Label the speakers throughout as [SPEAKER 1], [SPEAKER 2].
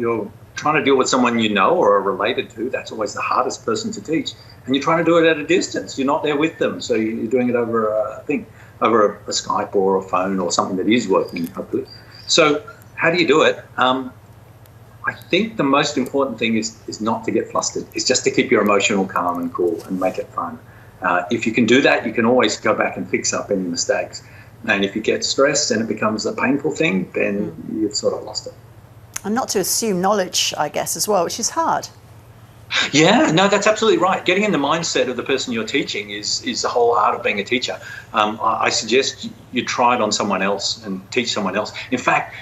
[SPEAKER 1] you're trying to deal with someone you know or are related to. That's always the hardest person to teach. And you're trying to do it at a distance. You're not there with them. So you're doing it over a Skype or a phone or something that is working, hopefully. So how do you do it? I think the most important thing is not to get flustered. It's just to keep your emotional calm and cool and make it fun. If you can do that, you can always go back and fix up any mistakes. And if you get stressed and it becomes a painful thing, then you've sort of lost it.
[SPEAKER 2] And not to assume knowledge, I guess, as well, which is hard.
[SPEAKER 1] Yeah, no, that's absolutely right. Getting in the mindset of the person you're teaching is the whole art of being a teacher. I suggest you try it on someone else and teach someone else. In fact,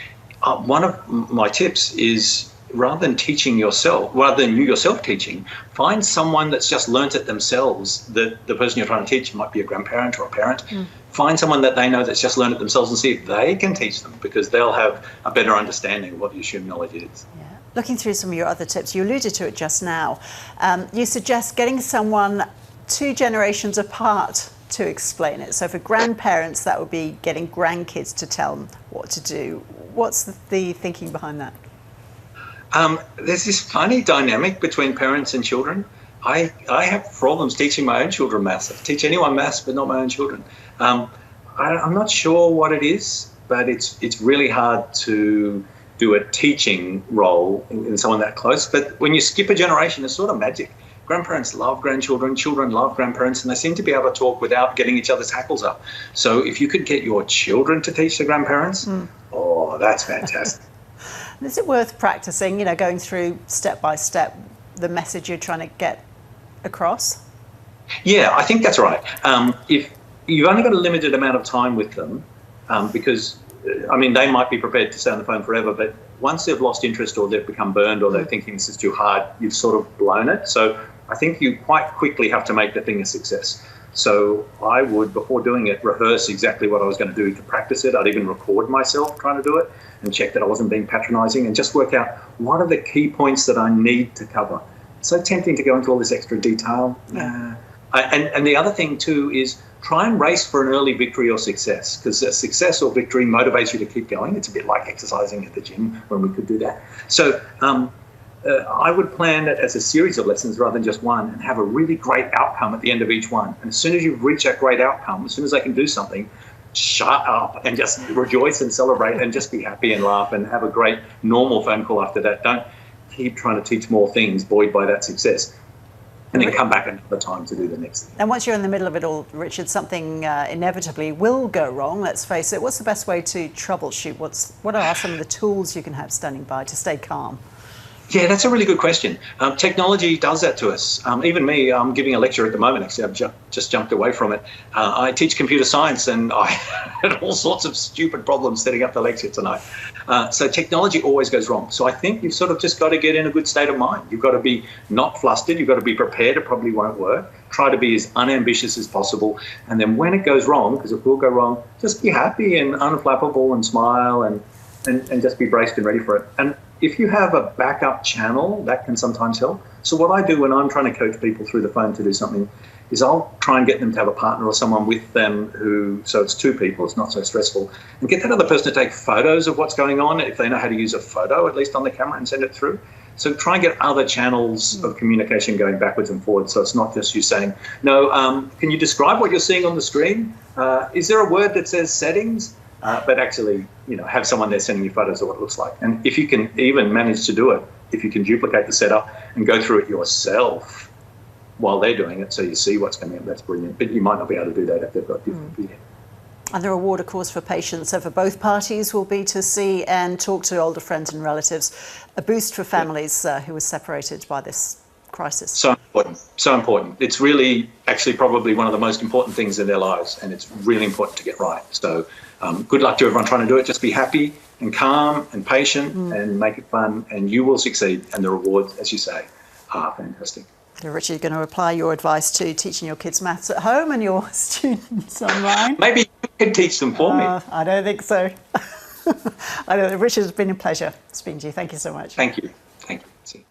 [SPEAKER 1] one of my tips is, rather than you yourself teaching, find someone that's just learnt it themselves. The person you're trying to teach might be a grandparent or a parent. Find someone that they know that's just learned it themselves and see if they can teach them, because they'll have a better understanding of what the assumed knowledge is.
[SPEAKER 2] Yeah. Looking through some of your other tips, you alluded to it just now. You suggest getting someone 2 generations apart to explain it. So for grandparents, that would be getting grandkids to tell them what to do. What's the thinking behind that?
[SPEAKER 1] There's this funny dynamic between parents and children. I have problems teaching my own children maths. I teach anyone maths, but not my own children. I'm not sure what it is, but it's really hard to do a teaching role in someone that close. But when you skip a generation, it's sort of magic. Grandparents love grandchildren, children love grandparents, and they seem to be able to talk without getting each other's hackles up. So if you could get your children to teach the grandparents, oh, that's fantastic.
[SPEAKER 2] Is it worth practicing, going through step by step the message you're trying to get across?
[SPEAKER 1] Yeah, I think that's right. If you've only got a limited amount of time with them, because, they might be prepared to stay on the phone forever, but once they've lost interest or they've become burned or they're thinking this is too hard, you've sort of blown it. So I think you quite quickly have to make the thing a success. So I would, before doing it, rehearse exactly what I was going to do to practice it. I'd even record myself trying to do it and check that I wasn't being patronising and just work out what are the key points that I need to cover. It's so tempting to go into all this extra detail. And the other thing too is try and race for an early victory or success, because a success or victory motivates you to keep going. It's a bit like exercising at the gym when we could do that. So I would plan it as a series of lessons rather than just one, and have a really great outcome at the end of each one. And as soon as you've reached that great outcome, as soon as they can do something, shut up and just rejoice and celebrate and just be happy and laugh and have a great normal phone call after that. Don't keep trying to teach more things buoyed by that success, and then come back another time to do the next thing.
[SPEAKER 2] And once you're in the middle of it all, Richard, something inevitably will go wrong, let's face it. What's the best way to troubleshoot? What are some of the tools you can have standing by to stay calm?
[SPEAKER 1] Yeah, that's a really good question. Technology does that to us. Even me, I'm giving a lecture at the moment. Actually, I've just jumped away from it. I teach computer science, and I had all sorts of stupid problems setting up the lecture tonight. So technology always goes wrong. So I think you've sort of just got to get in a good state of mind. You've got to be not flustered. You've got to be prepared. It probably won't work. Try to be as unambitious as possible. And then when it goes wrong, because it will go wrong, just be happy and unflappable and smile and just be braced and ready for it. And if you have a backup channel, that can sometimes help. So what I do when I'm trying to coach people through the phone to do something is I'll try and get them to have a partner or someone with them so it's 2 people, it's not so stressful, and get that other person to take photos of what's going on, if they know how to use a photo, at least on the camera, and send it through. So try and get other channels of communication going backwards and forwards, so it's not just you saying, no, can you describe what you're seeing on the screen? Is there a word that says settings? But actually, have someone there sending you photos of what it looks like. And if you can even manage to do it, if you can duplicate the setup and go through it yourself while they're doing it, so you see what's coming up, that's brilliant. But you might not be able to do that if they've got different video.
[SPEAKER 2] And the reward, of course, for patients, so for both parties, will be to see and talk to older friends and relatives. A boost for families who were separated by this crisis.
[SPEAKER 1] So important, so important. It's really actually probably one of the most important things in their lives, and it's really important to get right. So good luck to everyone trying to do it. Just be happy and calm and patient and make it fun, and you will succeed. And the rewards, as you say, are fantastic.
[SPEAKER 2] So Richard, you're going to apply your advice to teaching your kids maths at home and your students online?
[SPEAKER 1] Maybe you can teach them for me.
[SPEAKER 2] I don't think so. I don't know. Richard, it's been a pleasure speaking to you. Thank you so much.
[SPEAKER 1] Thank you. Thank you. See you.